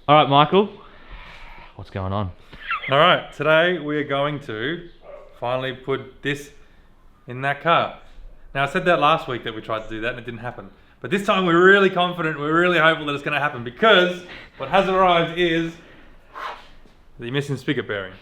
All right, Michael, what's going on? All right, today we are going to finally put this in that car. Now I said that last week that we tried to do that and it didn't happen. But this time we're really confident, we're really hopeful that it's going to happen because what has arrived is the missing spigot bearing.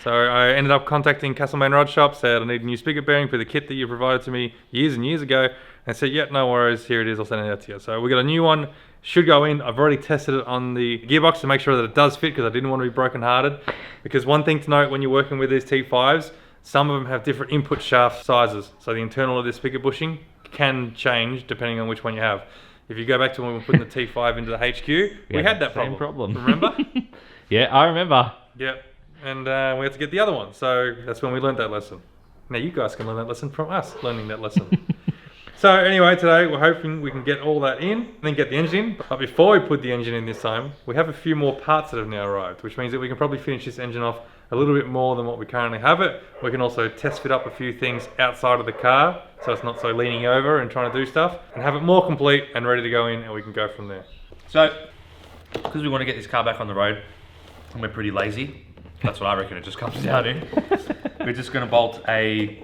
So I ended up contacting Castlemaine Rod Shop, said I need a new spigot bearing for the kit that you provided to me years and years ago. And said, yeah, no worries, here it is, I'll send it out to you. So we got a new one, should go in. I've already tested it on the gearbox to make sure that it does fit because I didn't want to be broken-hearted. Because one thing to note when you're working with these T5s, some of them have different input shaft sizes. So the internal of this spigot bushing can change depending on which one you have. If you go back to when we were putting the T5 into the HQ, we had that problem. Remember? Yeah, I remember. Yep. And we had to get the other one. So that's when we learned that lesson. Now you guys can learn that lesson from us learning that lesson. So anyway, today we're hoping we can get all that in, then get the engine in. But before we put the engine in this time, we have a few more parts that have now arrived, which means that we can probably finish this engine off a little bit more than what we currently have it. We can also test fit up a few things outside of the car, so it's not so leaning over and trying to do stuff, and have it more complete and ready to go in, and we can go from there. So, because we want to get this car back on the road, and we're pretty lazy, that's what I reckon it just comes down to. We're just going to bolt a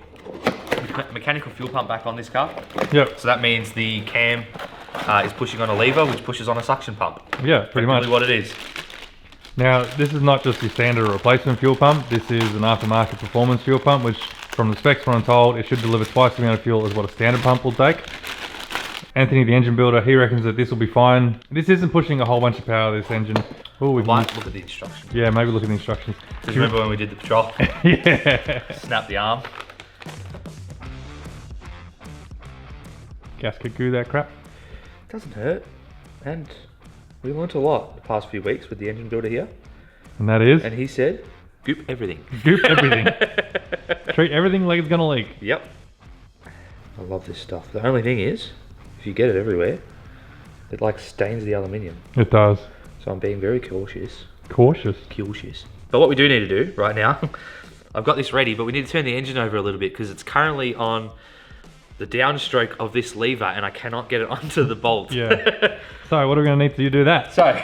mechanical fuel pump back on this car. Yep. So that means the cam is pushing on a lever, which pushes on a suction pump. Yeah, pretty much. What it is. Now, this is not just your standard replacement fuel pump. This is an aftermarket performance fuel pump, which from the specs when I'm told, it should deliver twice the amount of fuel as what a standard pump will take. Anthony, the engine builder, he reckons that this will be fine. This isn't pushing a whole bunch of power, this engine. Oh, we might look at the instructions. Yeah, maybe look at the instructions. Because remember when we did the patrol? Yeah. Snap the arm. Gasket goo, that crap. Doesn't hurt. And we learnt a lot the past few weeks with the engine builder here. And that is? And he said, goop everything. Goop everything. Treat everything like it's gonna leak. Yep. I love this stuff. The only thing is, if you get it everywhere, it like stains the aluminium. It does. So I'm being very cautious. Cautious? Cautious. But what we do need to do right now, I've got this ready, but we need to turn the engine over a little bit because it's currently on the downstroke of this lever and I cannot get it onto the bolt. Yeah. So what are we going to need to do that? So,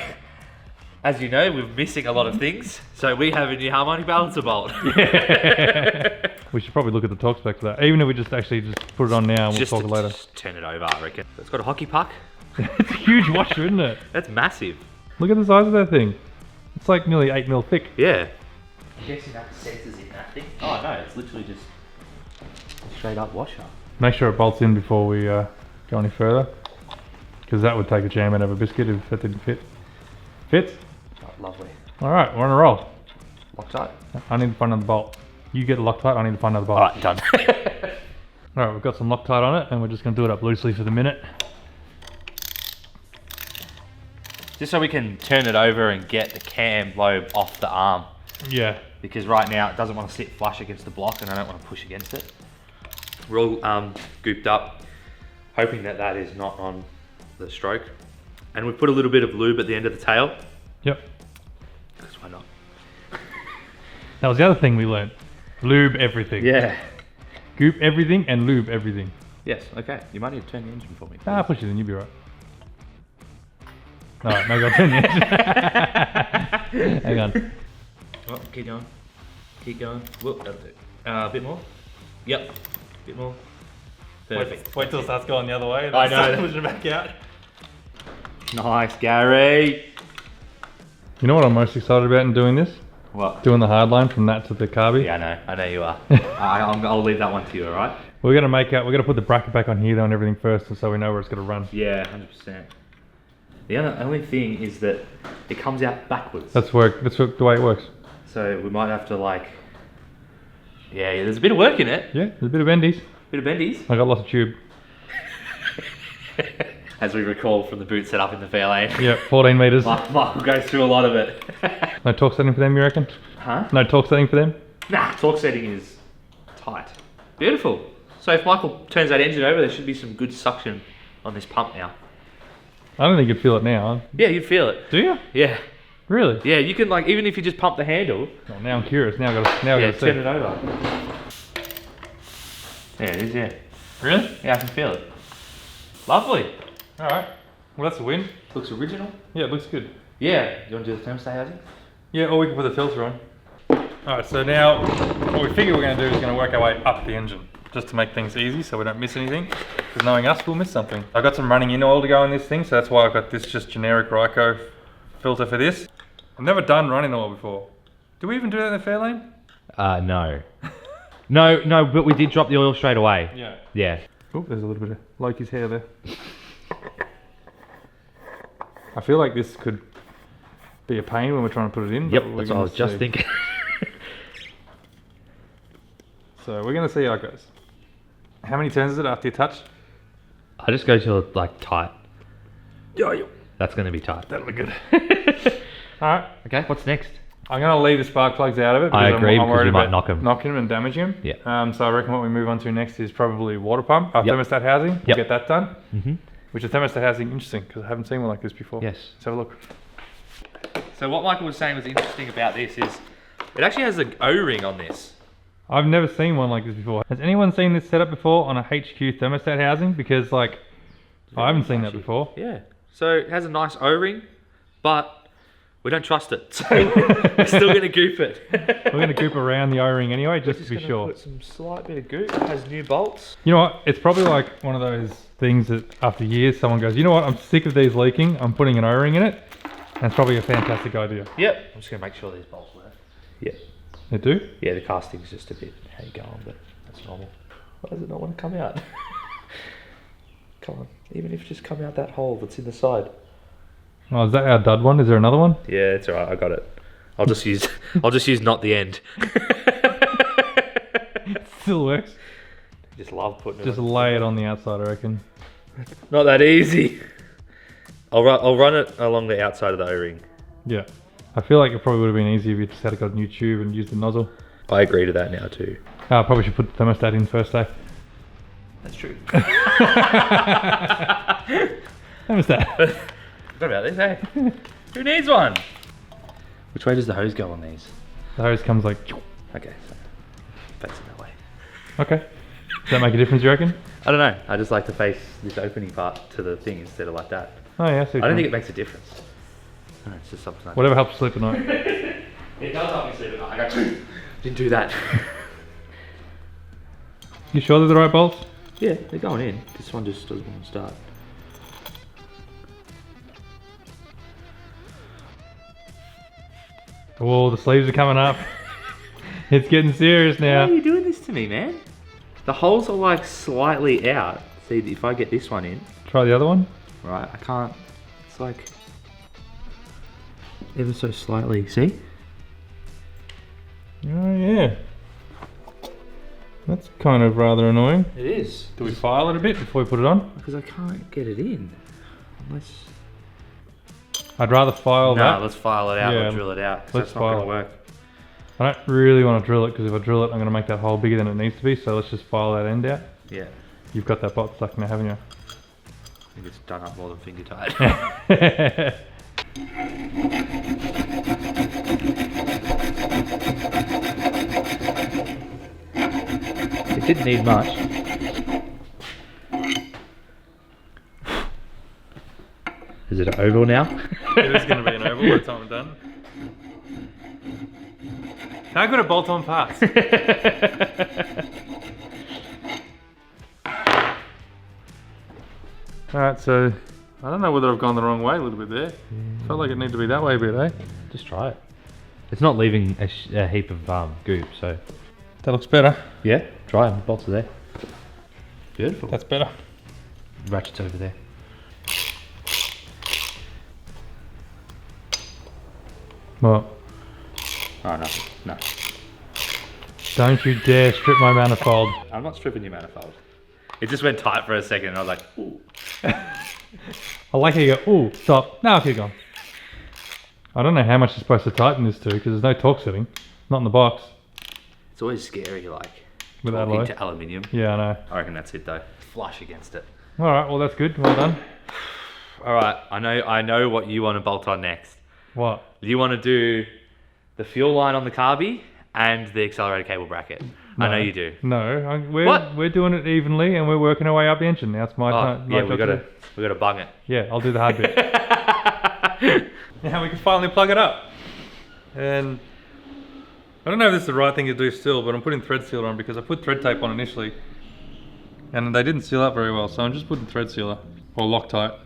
as you know, we're missing a lot of things. So we have a new harmonic balancer bolt. Yeah. We should probably look at the torque specs for that. Even if we just put it on now and we'll talk later. Just turn it over, I reckon. It's got a hockey puck. It's a huge washer, isn't it? That's massive. Look at the size of that thing. It's like nearly 8 mil thick. Yeah. I'm guessing that sensors in that thing. Oh no, it's literally just a straight up washer. Make sure it bolts in before we go any further, because that would take a jam out of a biscuit if that didn't fit. Fits? Oh, lovely. Alright, we're on a roll. Loctite? I need to find another bolt. You get Loctite, I need to find another bolt. Alright, done. Alright, we've got some Loctite on it and we're just going to do it up loosely for the minute. Just so we can turn it over and get the cam lobe off the arm. Yeah. Because right now it doesn't want to sit flush against the block and I don't want to push against it. We're all gooped up, hoping that that is not on the stroke. And we've put a little bit of lube at the end of the tail. Yep. Because why not? That was the other thing we learned. Lube everything. Yeah. Goop everything and lube everything. Yes, okay. You might need to turn the engine for me. Ah, push it in, you'll be right. Alright, maybe I'll turn the engine. Hang on. Oh, keep going. Keep going. Whoop, that'll do. A bit more. Yep. Bit more. Perfect. Wait till it starts going the other way. I know. Push it back out. Nice, Gary. You know what I'm most excited about in doing this? What? Doing the hard line from that to the carby. Yeah, I know you are. I'll leave that one to you, alright? We're gonna put the bracket back on here though and everything first, so we know where it's gonna run. Yeah, 100%. The only thing is that it comes out backwards. That's the way it works. So we might have to yeah, there's a bit of work in it. Yeah, there's a bit of bendies. Bit of bendies. I got lots of tube. As we recall from the boot setup in the fair lane. Yeah, 14 metres. Michael goes through a lot of it. No torque setting for them, you reckon? Huh? No torque setting for them? Nah, torque setting is tight. Beautiful. So if Michael turns that engine over, there should be some good suction on this pump now. I don't think you'd feel it now. Yeah, you'd feel it. Do you? Yeah. Really? Yeah, you can even if you just pump the handle. Oh, now I'm curious. Now I gotta see. Turn it over. There it is, yeah. Really? Yeah, I can feel it. Lovely. Alright. Well, that's a win. Looks original. Yeah, it looks good. Yeah. You want to do the thermostat housing? Yeah, or we can put the filter on. Alright, so now what we figure we're going to do is going to work our way up the engine, just to make things easy so we don't miss anything. Because knowing us, we'll miss something. I've got some running in oil to go in this thing, so that's why I've got this just generic Ryco filter for this. I've never done running oil before. Do we even do that in the Fairlane? No. no, but we did drop the oil straight away. Yeah. Yeah. Oh, there's a little bit of Loki's hair there. I feel like this could be a pain when we're trying to put it in. Yep, but that's what I was just thinking. So we're going to see how it goes. How many turns is it after you touch? I just go to like tight. Yeah. That's going to be tight. That'll be good. Alright. Okay, what's next? I'm going to leave the spark plugs out of it. I Because agree, I'm because worried you might about knock 'em. knocking them and damaging them. Yeah. So I reckon what we move on to next is probably water pump. Yep. Thermostat housing. We'll Yep. get that done. Mm-hmm. Which is thermostat housing interesting because I haven't seen one like this before. Yes. Let's have a look. So what Michael was saying was interesting about this is it actually has an O-ring on this. I've never seen one like this before. Has anyone seen this setup before on a HQ thermostat housing? Because like, I haven't seen that before. Yeah. So it has a nice O-ring, but we don't trust it. So we're still going to goop it. We're going to goop around the O-ring anyway, just to be gonna sure. Put some slight bit of goop. It has new bolts. You know what? It's probably like one of those things that after years someone goes, you know what? I'm sick of these leaking. I'm putting an O-ring in it. And it's probably a fantastic idea. Yep. I'm just going to make sure these bolts work. Yeah. They do? Yeah, the casting's just a bit how you go on, but that's normal. Why does it not want to come out? Come on. Even if it just come out that hole that's in the side. Oh, is that our dud one? Is there another one? Yeah, it's alright, I got it. I'll just use not the end. Still works. Just love putting it Just on. lay it on the outside, I reckon. Not that easy. I'll run it along the outside of the O-ring. Yeah. I feel like it probably would have been easier if you just had got a new tube and used the nozzle. I agree to that now too. I probably should put the thermostat in first, eh? That's true. Thermostat. What about this, eh? Who needs one? Which way does the hose go on these? The hose comes like... Okay, so face it that way. Okay. Does that make a difference, you reckon? I don't know. I just like to face this opening part to the thing instead of like that. Oh yeah, I see what I don't you think mean. it makes a difference. No, it's just something. Whatever helps sleep at night. It does help me sleep at night. I go, didn't do that. You sure they're the right bolts? Yeah, they're going in. This one just doesn't want to start. Oh, the sleeves are coming up. It's getting serious Why now. are you doing this to me, man? The holes are like slightly out. See, if I get this one in, Try the other one. right, I can't. It's like ever so slightly. See? Oh yeah. That's kind of rather annoying. It is. Do we file it a bit before we put it on? Because I can't get it in. Unless. I'd rather file No, that. let's file it out Yeah, or drill it out. 'Cause let's that's not file going it. to work. I don't really want to drill it because if I drill it, I'm going to make that hole bigger than it needs to be. So let's just file that end out. Yeah. You've got that bolt stuck now, haven't you? I think it's done up more than finger tight. It didn't need much. Is it an oval now? It is going to be an oval by the time I'm done. How good are bolt-on parts? Alright, so I don't know whether I've gone the wrong way a little bit there. Felt like it needed to be that way a bit, eh? Just try it. It's not leaving a heap of goop, so That looks better. yeah, try them. Bolts are there. Beautiful. That's better. Ratchet's over there. Well, Oh, no. No. don't you dare strip my manifold. I'm not stripping your manifold. It just went tight for a second and I was like, ooh. I like how you go, ooh, stop. Now keep going. I don't know how much you're supposed to tighten this to because there's no torque setting. Not in the box. It's always scary, like, With talking alloy. to aluminium. Yeah, I know. I reckon that's it though. Flush against it. Alright, well that's good. Well done. Alright, I know what you want to bolt on next. What? You want to do the fuel line on the carby and the accelerator cable bracket. I know you do. No, What? we're doing it evenly and we're working our way up the engine. Now it's my Oh, time. yeah, my we job to gotta bung it. do. Yeah, I'll do the hard bit. Now we can finally plug it up. And I don't know if this is the right thing to do still, but I'm putting thread sealer on because I put thread tape on initially. And they didn't seal up very well, so I'm just putting thread sealer. Or Loctite.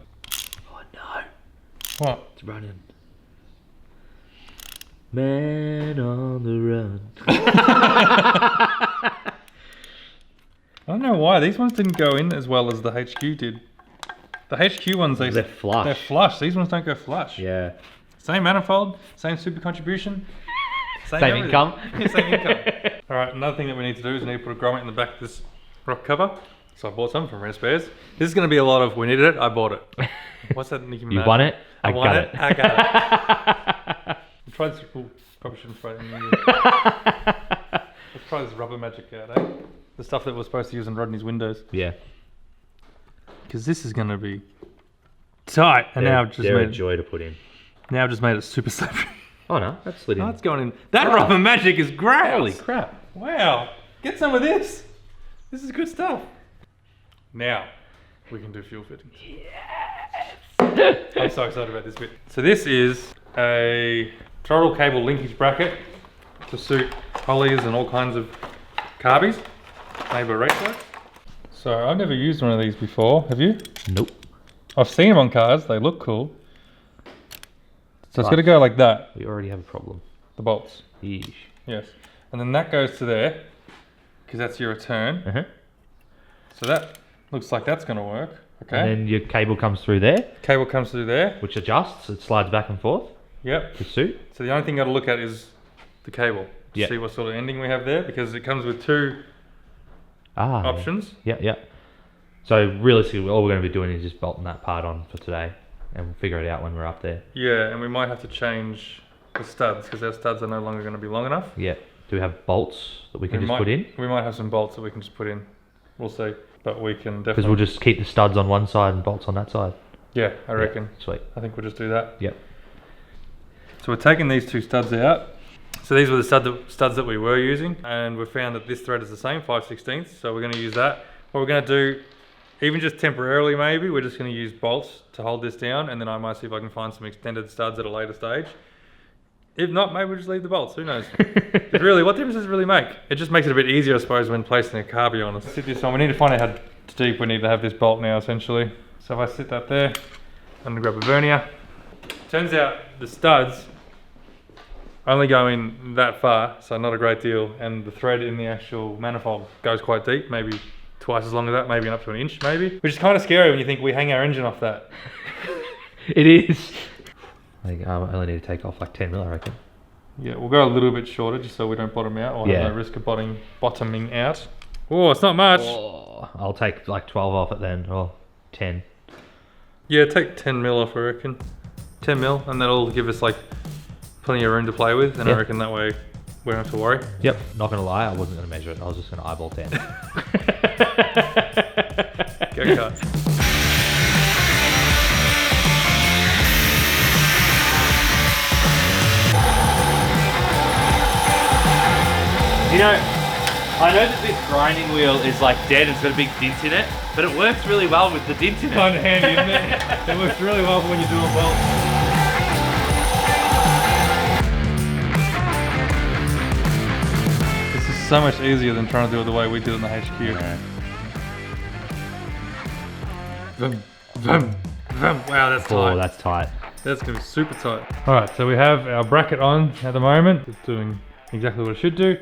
Oh no. What? It's running. Man on the run. I don't know why, these ones didn't go in as well as the HQ did. The HQ ones, They're flush. They're flush, these ones don't go flush. Yeah. Same manifold, same super contribution. Same everything. income. Yeah, same income. Alright, another thing that we need to do is we need to put a grommet in the back of this rock cover. So I bought some from Rare Spares. This is going to be a lot of, we needed it, I bought it. What's that Nicki Minaj? You won it, I won got it, it. I got it. We'll try this, probably shouldn't spray it in the Let's try this rubber magic out, eh? The stuff that we're supposed to use on Rodney's windows. Yeah. Because this is going to be tight. And now I've just they're made a joy to put in. Now I've just made it super slippery. Oh no, that's slid in. Oh, it's going in. That rubber magic is great. Holy crap. Wow. Get some of this. This is good stuff. Now we can do fuel fittings. Yes. I'm so excited about this bit. So this is a throttle cable linkage bracket to suit Hollies and all kinds of carbies. Maybe a racework. So I've never used one of these before. Have you? Nope. I've seen them on cars. They look cool. So it's But going to go like that. we already have a problem. The bolts. Yeesh. Yes. And then that goes to there because that's your return. Uh-huh. So that looks like that's going to work. Okay. And then your cable comes through there, Cable comes through there. which adjusts. It slides back and forth Yep. to suit. So the only thing you got to look at is the cable. To Yeah. see what sort of ending we have there because it comes with two Ah. options. Yeah, yeah. So realistically, all we're going to be doing is just bolting that part on for today, and we'll figure it out when we're up there. Yeah, and we might have to change the studs because our studs are no longer going to be long enough. Yeah. Do we have bolts that we can We just might- put in? We might have some bolts that we can just put in. We'll see. But we can Because definitely... we'll just keep the studs on one side and bolts on that side. Yeah, I reckon. Yeah, sweet. I think we'll just do that. Yep. So we're taking these two studs out. So these were the studs that we were using, and we found that this thread is the same, 5/16. So we're going to use that. What we're going to do, even just temporarily maybe, we're just going to use bolts to hold this down, and then I might see if I can find some extended studs at a later stage. If not, maybe we'll just leave the bolts, who knows? 'Cause really, what difference does it really make? It just makes it a bit easier, I suppose, when placing a carby on. Let's sit this on. We need to find out how deep we need to have this bolt now, essentially. So if I sit that there, I'm going to grab a vernier. Turns out the studs only go in that far, so not a great deal, and the thread in the actual manifold goes quite deep, maybe twice as long as that, maybe up to an inch maybe, which is kind of scary when you think we hang our engine off that. It is. I think I only need to take off like 10 mil, I reckon. Yeah, we'll go a little bit shorter just so we don't bottom out or Yeah. have no risk of bottoming out. Oh, it's not much. Oh, I'll take like 12 off it then, or 10. Yeah, take 10 mil off, I reckon. 10 mil, and that'll give us like plenty of room to play with, and I Yeah. reckon that way we don't have to worry. Yep, not gonna lie, I wasn't gonna measure it. I was just gonna eyeball 10. Go cut. You know, I know that this grinding wheel is like dead, it's got a big dint in it, but it works really well with the dint in it. Kind of handy, isn't it? It works really well when you do it well. This is so much easier than trying to do it the way we did in the HQ. Vum, vum, vum. Wow, that's Oh, tight. that's tight. That's going to be super tight. Alright, so we have our bracket on at the moment. It's doing exactly what it should do.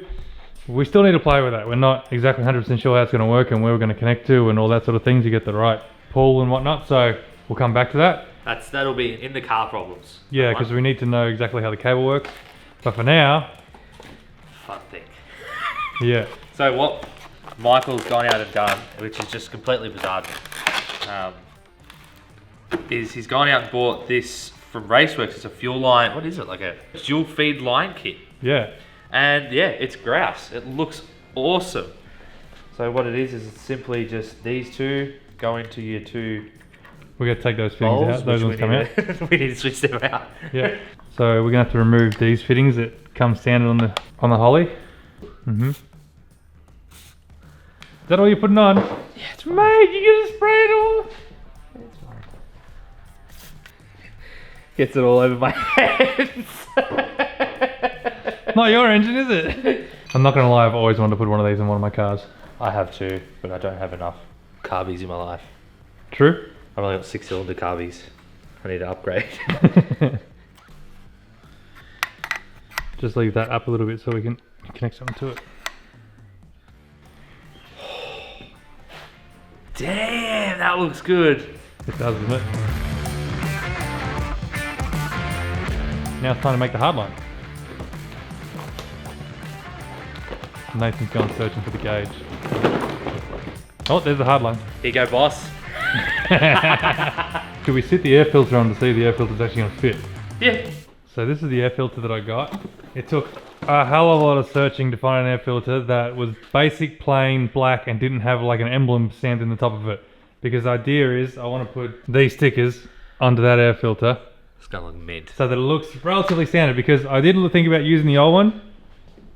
We still need to play with that. We're not exactly 100% sure how it's going to work and where we're going to connect to and all that sort of thing to get the right pull and whatnot. So we'll come back to that. That'll be in the car problems. Yeah, because we need to know exactly how the cable works. But for now, Fun thing. yeah. So what Michael's gone out and done, which is just completely bizarre, is he's gone out and bought this from Raceworks. It's a fuel line. What is it? Like a dual feed line kit. Yeah. And yeah, it's grouse. It looks awesome. So what it is it's simply just these two go into your two We're going to take those fittings bowls. out. Those ones come out. We need to switch them out. Yeah. So we're going to have to remove these fittings that come standard on the Holly. Mm-hmm. Is that all you're putting on? Yeah, it's mate. You gonna spray it all? Gets it all over my hands. Not your engine, is it? I'm not gonna lie, I've always wanted to put one of these in one of my cars. I have too, but I don't have enough carbies in my life. True. I've only got 6-cylinder carbies. I need to upgrade. Just leave that up a little bit so we can connect something to it. Damn, that looks good. It does, doesn't it? Now it's time to make the hard line. Nathan's gone searching for the gauge. Oh, there's the hard line. Here you go, boss. Could we sit the air filter on to see if the air filter's actually going to fit? Yeah. So this is the air filter that I got. It took a hell of a lot of searching to find an air filter that was basic, plain, black and didn't have like an emblem stamped in the top of it. Because the idea is I want to put these stickers onto that air filter. It's going to look mint. So that it looks relatively standard, because I did think about using the old one.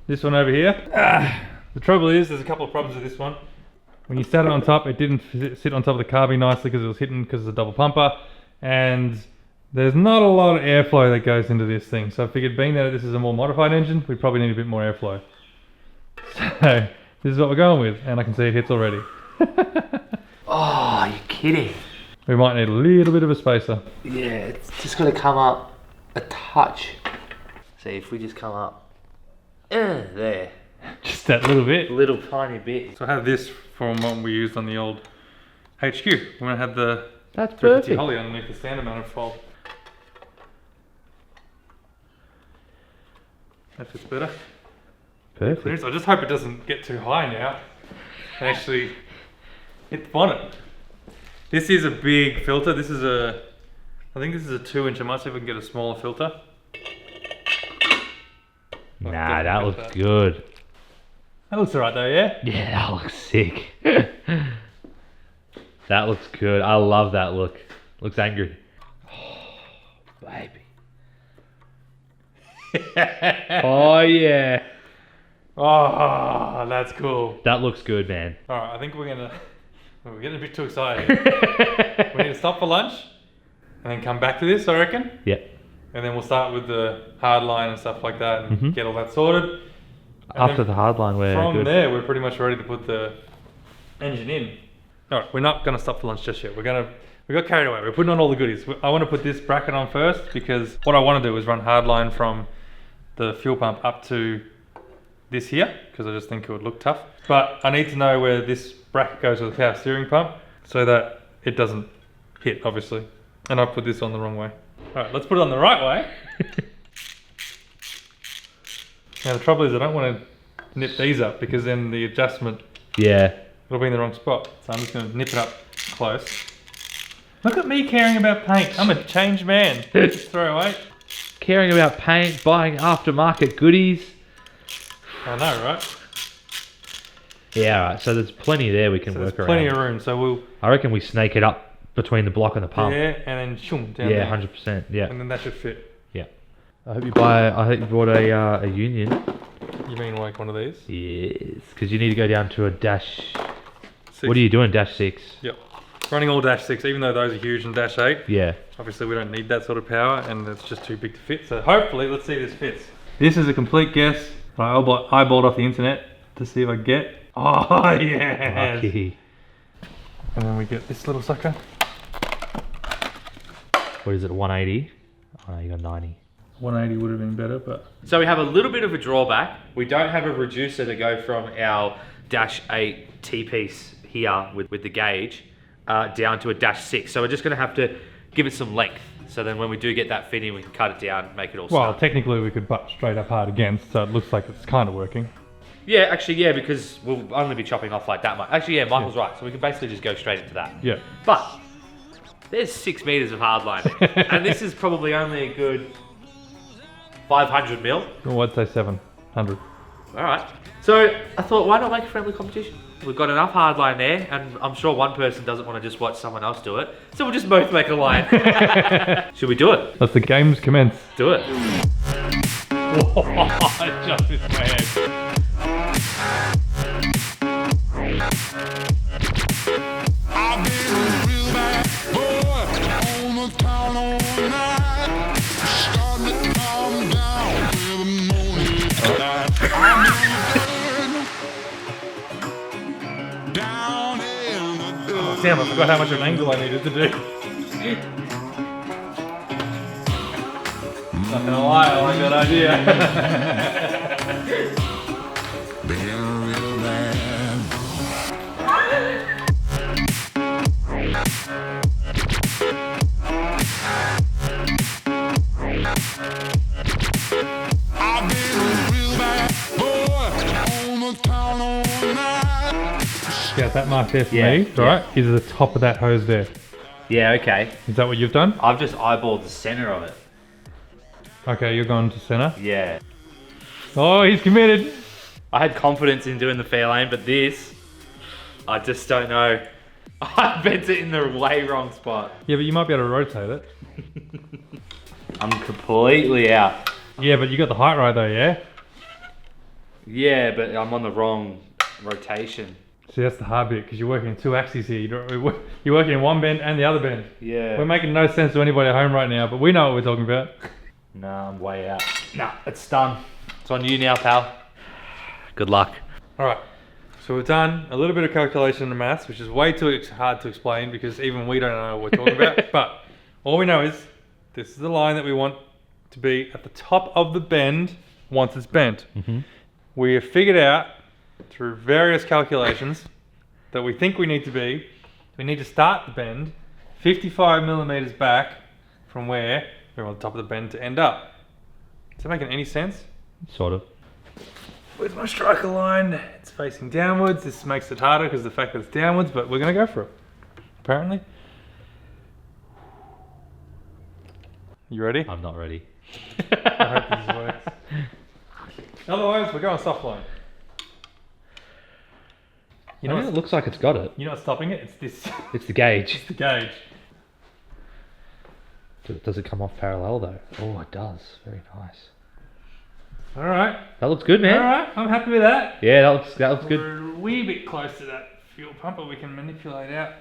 This one over here. The trouble is, there's a couple of problems with this one. When you sat it on top, it didn't sit on top of the carbine nicely because it was hidden because it's a double pumper. And there's not a lot of airflow that goes into this thing. So I figured, being that this is a more modified engine, we probably need a bit more airflow. So this is what we're going with, and I can see it hits already. Oh, you're kidding. We might need a little bit of a spacer. Yeah, it's just got to come up a touch. See, if we just come up. There. Just that little bit. Little tiny bit. So I have this from what we used on the old HQ when I had the That's 350 perfect. Holly underneath the standard manifold. That fits better. Perfect. I just hope it doesn't get too high now and actually hit the bonnet. This is a big filter. This is I think this is a 2-inch. I might see if we can get a smaller filter. Nah, that looks good. That looks alright though, yeah? Yeah, that looks sick. That looks good. I love that look. Looks angry. Oh, baby. Oh yeah. Oh, that's cool. That looks good, man. Alright, I think we're getting a bit too excited. We need to stop for lunch and then come back to this, I reckon. Yep. And then we'll start with the hard line and stuff like that and get all that sorted. And After then the hard line, we're from good. there, we're pretty much ready to put the engine in. Alright, we're not going to stop for lunch just yet. We got carried away. We're putting on all the goodies. I want to put this bracket on first because what I want to do is run hard line from the fuel pump up to this here because I just think it would look tough. But I need to know where this bracket goes with the power steering pump so that it doesn't hit, obviously. And I put this on the wrong way. Alright, let's put it on the right way. Now the trouble is I don't want to nip these up because then the adjustment, Yeah. it'll be in the wrong spot. So I'm just going to nip it up close. Look at me caring about paint. I'm a changed man. Just throw away. Caring about paint, buying aftermarket goodies. I know, right? Yeah, alright. So there's plenty there we can So work there's around. plenty of room. So we'll I reckon we snake it up between the block and the pump. there and then shoom down Yeah, there. 100%. Yeah. And then that should fit. Yeah. I hope you bought a Union. You mean like one of these? Yes, because you need to go down to a dash. 6. What are you doing, dash 6? Yep. Running all dash 6, even though those are huge in dash 8. Yeah. Obviously we don't need that sort of power and it's just too big to fit. So hopefully, let's see if this fits. This is a complete guess. I eyeballed off the internet to see if I get. Oh yeah. Lucky. And then we get this little sucker. What is it, 180? Oh, no, you got 90. 180 would have been better, but So we have a little bit of a drawback. We don't have a reducer to go from our dash 8 T-piece here with the gauge down to a dash 6. So we're just going to have to give it some length. So then when we do get that fitting, we can cut it down, make it all well, snug. technically we could butt straight up hard against, so it looks like it's kind of working. Yeah, actually, yeah, because we'll only be chopping off like that much. Actually, yeah, Michael's right. So we can basically just go straight into that. Yeah. But there's 6 meters of hard line. And this is probably only a good 500 mil. Well, I'd say 700. All right. So I thought, why not make a friendly competition? We've got enough hard line there, and I'm sure one person doesn't want to just watch someone else do it. So we'll just both make a line. Should we do it? Let the games commence. Do it. Just this man. I've been a real bad boy on the town all night. Oh, damn, I forgot how much of an angle I needed to do. Not gonna lie, I like that idea. Yeah, that mark there for me, right, is the top of that hose there. Yeah, okay. Is that what you've done? I've just eyeballed the center of it. Okay, you're going to center. Yeah. Oh, he's committed. I had confidence in doing the fair lane, but this, I just don't know. I bent it in the way wrong spot. Yeah, but you might be able to rotate it. I'm completely out. Yeah, but you got the height right though, yeah? Yeah, but I'm on the wrong rotation. See, that's the hard bit, because you're working in two axes here. You're working in one bend and the other bend. Yeah. We're making no sense to anybody at home right now, but we know what we're talking about. Nah, I'm way out. Nah, it's done. It's on you now, pal. Good luck. Alright, so we've done a little bit of calculation and maths, which is way too hard to explain because even we don't know what we're talking about. But all we know is this is the line that we want to be at the top of the bend once it's bent. Mm-hmm. We have figured out through various calculations that we think we need to start the bend 55 millimeters back from where we're on the top of the bend to end up. Is that making any sense? Sort of. With my striker line, it's facing downwards. This makes it harder because of the fact that it's downwards, but we're going to go for it, apparently. You ready? I'm not ready. I hope this works. Otherwise, we're going soft line. You know, it looks like it's got it. You're not stopping it, it's this. It's the gauge. It's the gauge. Does it come off parallel though? Oh, it does. Very nice. Alright. That looks good, man. Alright, I'm happy with that. Yeah, that looks good. We're a wee bit close to that fuel pump, but we can manipulate out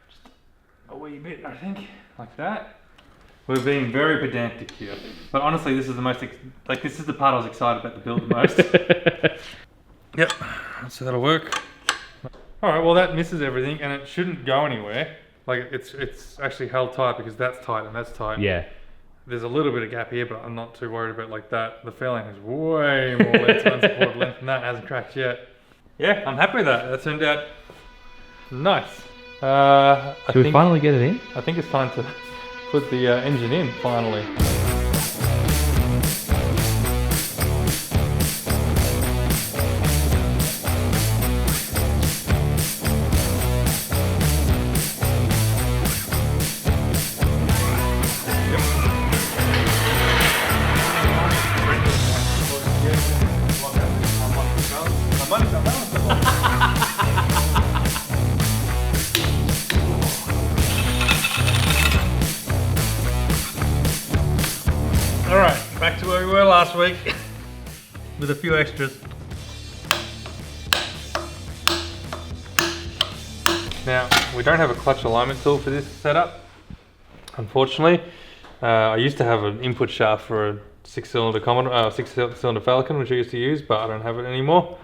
just a wee bit, I think, like that. We're being very pedantic here, but honestly, this is the most this is the part I was excited about to build the most. Yep, so that'll work. All right, well that misses everything, and it shouldn't go anywhere. Like it's actually held tight because that's tight and that's tight. Yeah. There's a little bit of gap here, but I'm not too worried about like that. The fairing has way more length, unsupported length, and that hasn't cracked yet. Yeah, I'm happy with that. That turned out nice. Should we finally get it in? I think it's time to put the engine in finally. Alright, back to where we were last week with a few extras. Now, we don't have a clutch alignment tool for this setup, unfortunately. I used to have an input shaft for a six-cylinder Falcon, which I used to use, but I don't have it anymore.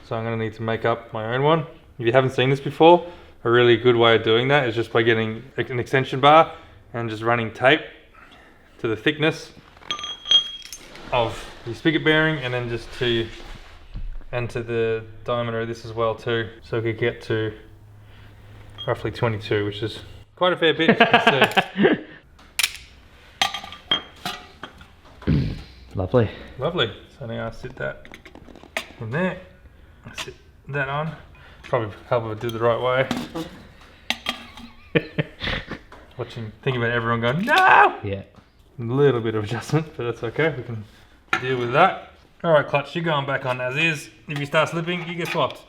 So I'm going to need to make up my own one. If you haven't seen this before, a really good way of doing that is just by getting an extension bar and just running tape to the thickness of the spigot bearing, and then just to the diameter of this as well too, so we could get to roughly 22, which is quite a fair bit. Lovely. Lovely. So now I sit that in there. I sit that on. Probably help if I do it the right way. Thinking about everyone going, no! Yeah. A little bit of adjustment, but that's okay. We can deal with that. Alright, clutch, you're going back on as is. If you start slipping, you get swapped.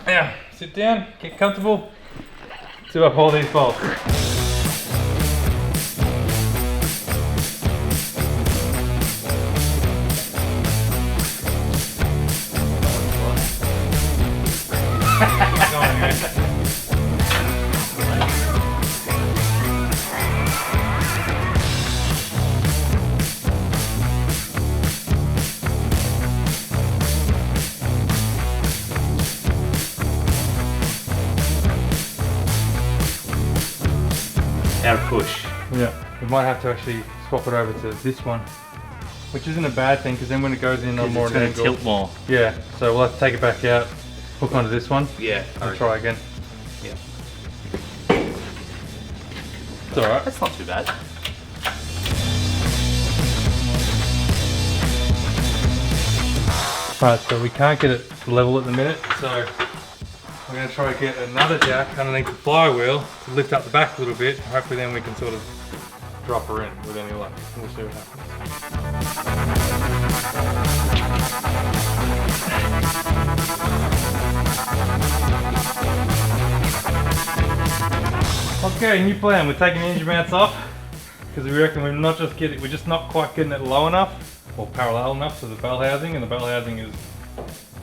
Now, sit down, get comfortable, to uphold these bolts. Yeah, we might have to actually swap it over to this one, which isn't a bad thing because then when it goes in on more it's an going to angle, tilt more. yeah. So we'll have to take it back out, hook onto this one, Yeah. and try again. Yeah. It's all right. That's not too bad. Right, so we can't get it level at the minute, so we're going to try to get another jack underneath the flywheel to lift up the back a little bit. Hopefully then we can sort of drop her in with any luck. We'll see what happens. Okay, new plan. We're taking the engine mounts off because we reckon we're just not quite getting it low enough or parallel enough to the bell housing, and the bell housing is,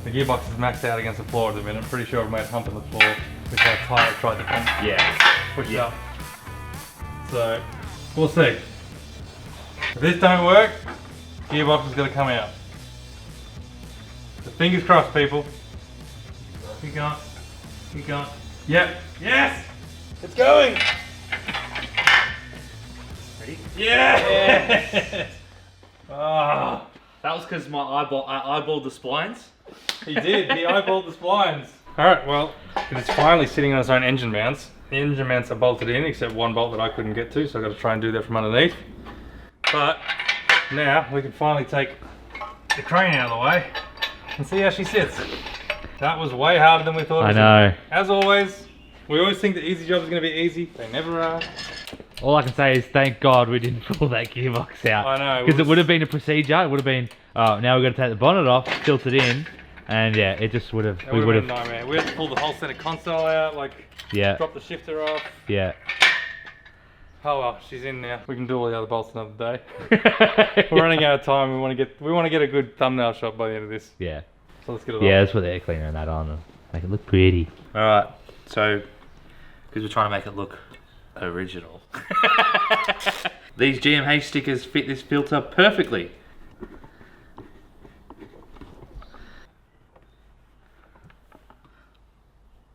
the gearbox is maxed out against the floor at the minute. I'm pretty sure I've made a hump in the floor with how tight I tried to push it up. So we'll see. If this don't work, gearbox is going to come out. So fingers crossed, people. Keep going. Keep going. Yep. Yes! It's going! Ready? Yeah! Ah. That was because I eyeballed the splines. He did, he eyeballed the splines. Alright, well, it's finally sitting on its own engine mounts. The engine mounts are bolted in, except one bolt that I couldn't get to, so I've got to try and do that from underneath. But now we can finally take the crane out of the way and see how she sits. That was way harder than we thought it was. I know. As always, we always think the easy jobs are going to be easy. They never are. All I can say is thank God we didn't pull that gearbox out. I know. Because it would have been a procedure. It would have been, oh, now we've got to take the bonnet off, tilt it in, and yeah, it just would have. We would have been a nightmare. We had to pull the whole center console out, like drop the shifter off. Yeah. Oh well, she's in now. We can do all the other bolts another day. We're running out of time. We want to get a good thumbnail shot by the end of this. Yeah. So let's get it Yeah, off. let's put the air cleaner and that on and make it look pretty. Alright, so, because we're trying to make it look original. These GMH stickers fit this filter perfectly.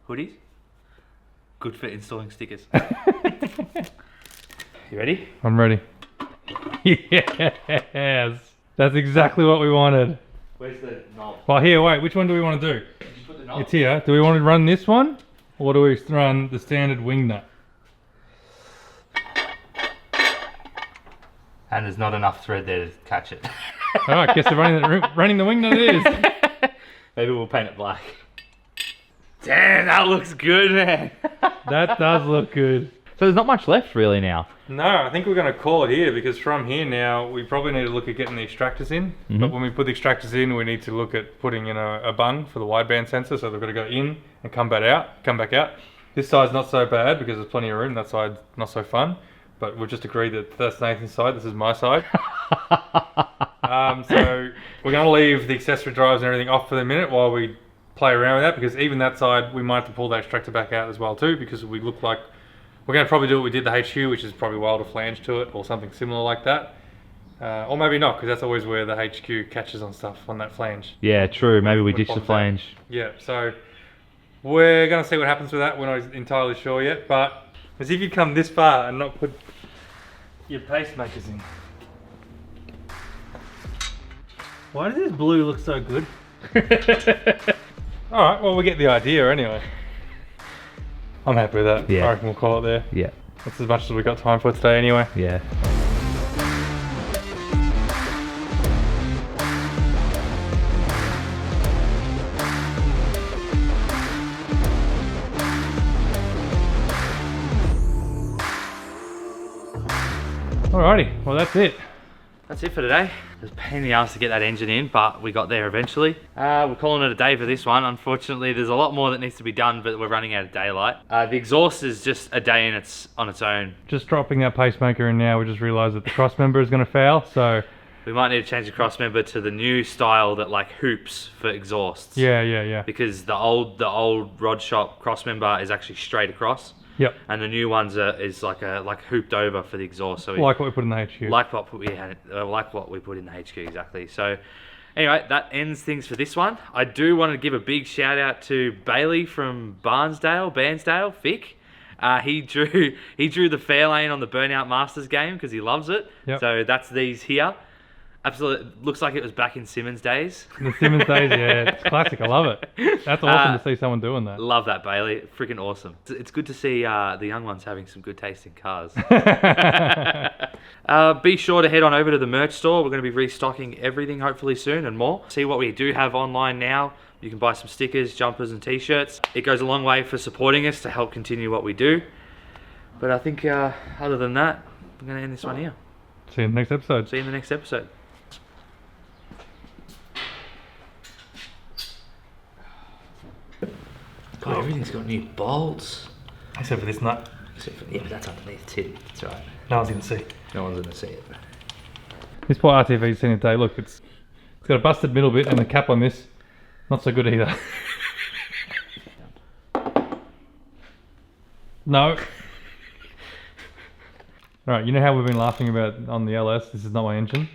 Hoodies? Good for installing stickers. You ready? I'm ready. Yes, that's exactly what we wanted. Where's the knob? Well, here, wait. Which one do we want to do? Did you put the knob? It's here. Do we want to run this one, or do we run the standard wing nut? And there's not enough thread there to catch it. All right, guess the running the wing nut it is. Maybe we'll paint it black. Damn, that looks good, man. That does look good. So there's not much left really now. No, I think we're going to call it here because from here now we probably need to look at getting the extractors in. But when we put the extractors in, we need to look at putting in a bung for the wideband sensor. So they've got to go in and come back out. This side's not so bad because there's plenty of room. That side's not so fun. But we've just agreed that that's Nathan's side. This is my side. So we're going to leave the accessory drives and everything off for the minute while we play around with that, because even that side we might have to pull that extractor back out as well too, because we look like we're going to probably do what we did the HQ, which is probably weld a flange to it or something similar like that. Or maybe not, because that's always where the HQ catches on stuff, on that flange. Yeah, true. Maybe we ditch the flange. Yeah, so we're going to see what happens with that. We're not entirely sure yet, but as if you'd come this far and not put your pacemakers in. Why does this blue look so good? Alright, well we get the idea anyway. I'm happy with that. Yeah. I reckon we'll call it there. Yeah. That's as much as we got time for today anyway. Yeah. Alrighty, well that's it. That's it for today. It was a pain in the ass to get that engine in, but we got there eventually. We're calling it a day for this one. Unfortunately, there's a lot more that needs to be done, but we're running out of daylight. The exhaust is just a day on its own. Just dropping that pacemaker in now, we just realised that the cross member is going to fail, so... We might need to change the cross member to the new style that like hoops for exhausts. Yeah. Because the old rod shop cross member is actually straight across. Yep. And the new ones is like hooped over for the exhaust. So like what we put in the HQ. Like what we put in the HQ, exactly. So anyway, that ends things for this one. I do want to give a big shout out to Bailey from Bairnsdale, Vic. He drew the Fairlane on the Burnout Masters game because he loves it. Yep. So that's these here. Absolutely, looks like it was back in Simmons days. The Simmons days, yeah, it's classic. I love it. That's awesome to see someone doing that. Love that, Bailey. Freaking awesome. It's good to see the young ones having some good taste in cars. Be sure to head on over to the merch store. We're going to be restocking everything hopefully soon and more. See what we do have online now. You can buy some stickers, jumpers and t-shirts. It goes a long way for supporting us to help continue what we do. But I think other than that, we're going to end this one here. See you in the next episode. See you in the next episode. God, everything's got new bolts. Except for this nut. Yeah, but that's underneath too. That's right. No one's going to see. No one's going to see it. This poor RTV's seen a day. Look, it's got a busted middle bit and the cap on this. Not so good either. No. Alright, you know how we've been laughing about on the LS, this is not my engine?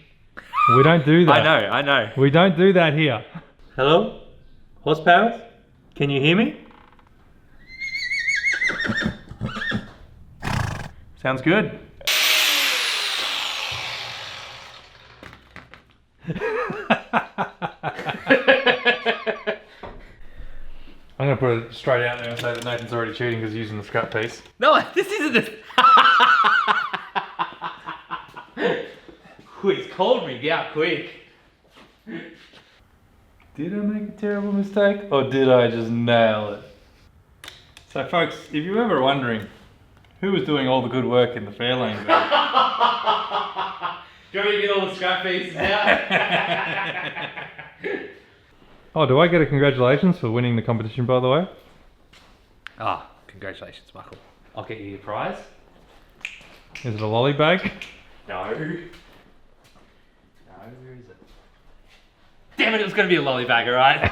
We don't do that. I know. We don't do that here. Hello? Horsepower? Can you hear me? Sounds good. I'm going to put it straight out there and say that Nathan's already cheating because he's using the scrap piece. No, this isn't the... He's called me out quick. Did I make a terrible mistake or did I just nail it? So folks, if you're ever wondering who was doing all the good work in the Fairlane video, Do you want me to get all the scrap pieces out? Oh, do I get a congratulations for winning the competition, by the way? Ah, congratulations, Michael. I'll get you your prize. Is it a lolly bag? No. No, where is it? Damn it, it was going to be a lolly bag, alright?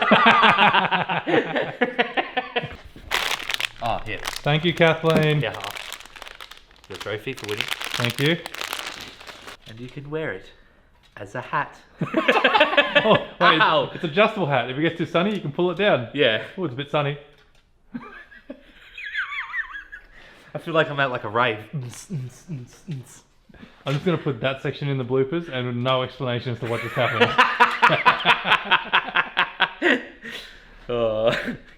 Oh, here. Thank you, Kathleen. Yeah. Your trophy for winning. Thank you. And you can wear it as a hat. Oh, wait, Ow. it's adjustable hat. If it gets too sunny, you can pull it down. Yeah. Oh, it's a bit sunny. I feel like I'm at like a rave. I'm just going to put that section in the bloopers and with no explanation as to what just happened. Oh,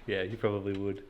yeah, you probably would.